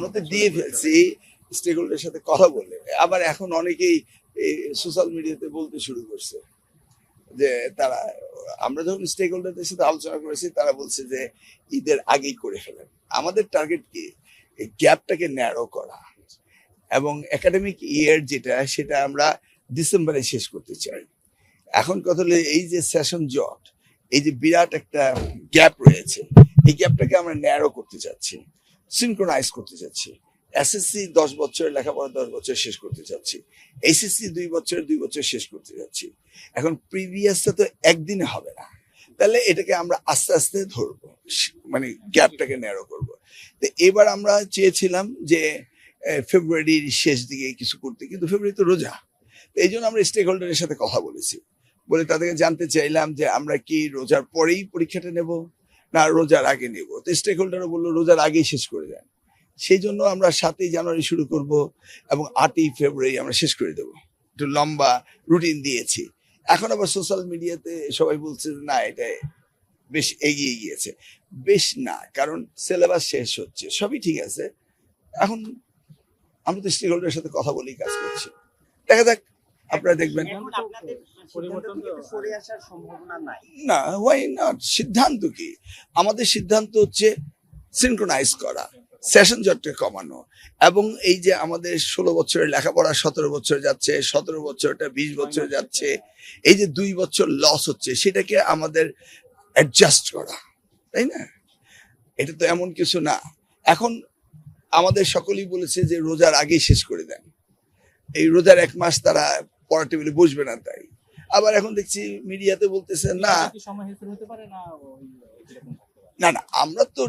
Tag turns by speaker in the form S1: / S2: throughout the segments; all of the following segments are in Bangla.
S1: আমরা তো দিয়ে ফেলছি স্টেক হোল্ডারের সাথে কথা বলে। আবার এখন অনেকেই সোশ্যাল মিডিয়াতে বলতে শুরু করছে যে তারা, আমরা যখন স্টেক হোল্ডারদের সাথে আলোচনা করেছি তারা বলছে যে ঈদের আগেই করে ফেলেন। আমাদের টার্গেট কি, এই গ্যাপটাকে ন্যারো করা এবং একাডেমিক ইয়ার যেটা সেটা আমরা ডিসেম্বরে শেষ করতে চাই। এখন কথা হলো এই যে সেশন জট, এই যে বিরাট একটা গ্যাপ রয়েছে, এই গ্যাপটাকে আমরা ন্যারো করতে চাচ্ছি, সিনক্রোনাইজ করতে চাচ্ছি। এসএসসি 10 বছর লেখাপড়া 10 বছর শেষ করতে চাচ্ছি, এইচএসসি 2 বছর শেষ করতে যাচ্ছি। এখন প্রিভিয়াসটা তো একদিনে হবে না, তাহলে এটাকে আমরা আস্তে আস্তে ধরবো, মানে গ্যাপটাকে ন্যারো করব। তো এবার আমরা চেয়েছিলাম যে ফেব্রুয়ারির শেষ দিকে কিছু করতে, কিন্তু ফেব্রুয়ারি তো রোজা। এই জন্য আমরা স্টেক হোল্ডারের সাথে কথা বলেছি, বলে তাদেরকে জানতে চাইলাম যে আমরা কি রোজার পরেই পরীক্ষাটা নেব না রোজার আগে নেব। তো স্টেক হোল্ডারও বললো রোজার আগেই শেষ করে দেন। সেই জন্য আমরা 7ই জানুয়ারি শুরু করব এবং 8ই ফেব্রুয়ারি আমরা শেষ করে দেবো। একটু লম্বা রুটিন দিয়েছি। এখন আবার সোশ্যাল মিডিয়াতে সবাই বলছে না এটা বেশ এগিয়ে গিয়েছে। বেশ না, কারণ সিলেবাস শেষ হচ্ছে, সবই ঠিক আছে। এখন আমরা তো স্টেক হোল্ডারের সাথে কথা বলেই কাজ করছি, দেখা যাক, আপনারা দেখবেন। না, ওয়াই নট? সিদ্ধান্ত কি? আমাদের সিদ্ধান্ত হচ্ছে সিনক্রোনাইজ করা, সেশন জটকে কমানো, এবং এই যে আমাদের 16 বছরের লেখাপড়া 17 বছর যাচ্ছে, 17 বছরটা 20 বছর যাচ্ছে, এই যে 2 বছর লস হচ্ছে সেটাকে আমাদের অ্যাডজাস্ট করা, তাই না? এটা তো এমন কিছু না। এখন আমাদের সকলেই বলেছে যে রোজার আগেই শেষ করে দেন, এই রোজার 1 মাস তারা পড়ার টেবিলে বসবে না। তাই আবার এখন দেখছি মিডিয়াতে বলতেছে না না না, আমরা তো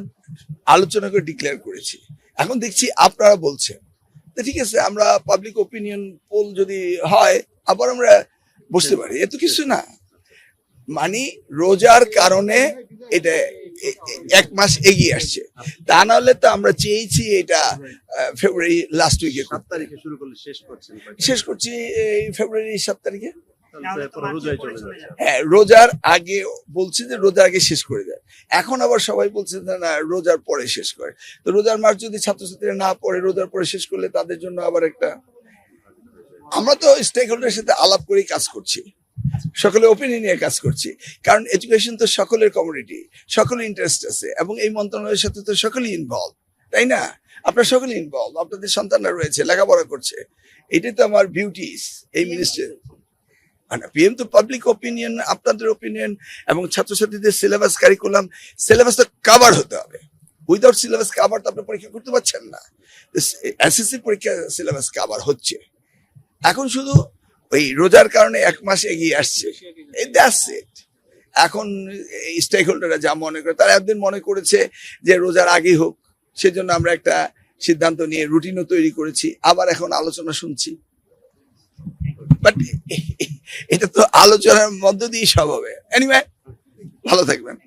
S1: আলোচনা করে ডিক্লেয়ার করেছি। এখন দেখছি আপনারা বলছেন, তো ঠিক আছে, আমরা পাবলিক ওপিনিয়ন পোল যদি হয় আবার আমরা বসতে পারি, এত কিছু না। মানে রোজার কারণে এটা 1 মাস এগিয়ে আসছে, তা না হলে তো আমরা চেয়েছি এটা ফেব্রুয়ারি লাস্ট উইকে
S2: 7 তারিখে শুরু করলে
S1: শেষ করছি এই ফেব্রুয়ারি 7 তারিখে। হ্যাঁ, রোজার আগে বলছি যে রোজার আগে শেষ করে দেয়। এখন আবার সবাই বলছে না রোজার পরে শেষ করে। তো রোজার মাস যদি ছাত্রছাত্রীরা না পড়ে রোজার পরে শেষ করলে তাদের জন্য আবার একটা, আমরা তো স্টেক হোল্ডারের সাথে আলাপ করেই কাজ করছি, সকলের ওপিনিয়ন নিয়ে কাজ করছি, কারণ এডুকেশন তো সকলের কমিউনিটি, সকলের ইন্টারেস্ট আছে এবং এই মন্ত্রণালয়ের সাথে তো সকলেই ইনভলভ, তাই না? আপনারা সকলেই ইনভলভ, আপনাদের সন্তানরা রয়েছে, লেখাপড়া করছে, এটাই তো আমার বিউটিস এই মিনিস্টার। পিএম তো পাবলিক ওপিনিয়ন, আপনাদের ওপিনিয়ন এবং ছাত্রছাত্রীদের সিলেবাস, কারিকুলাম, সিলেবাস তো কভার হতে হবে। উইদাউট সিলেবাস কভার তো আপনি পরীক্ষা করতে পারছেন না। এসএসসি পরীক্ষা সিলেবাস কভার হচ্ছে, এখন শুধু ওই রোজার কারণে 1 মাস এগিয়ে আসছে, দ্যাটস ইট। এখন স্টেক হোল্ডাররা যা মনে করে, তারা একদিন মনে করেছে যে রোজার আগেই হোক, সেজন্য আমরা একটা সিদ্ধান্ত নিয়ে রুটিনও তৈরি করেছি, আবার এখন আলোচনা শুনছি। বাট এটা তো আলোচনার মধ্য দিয়ে সব হবে। এনিওয়ে, ভালো থাকবেন।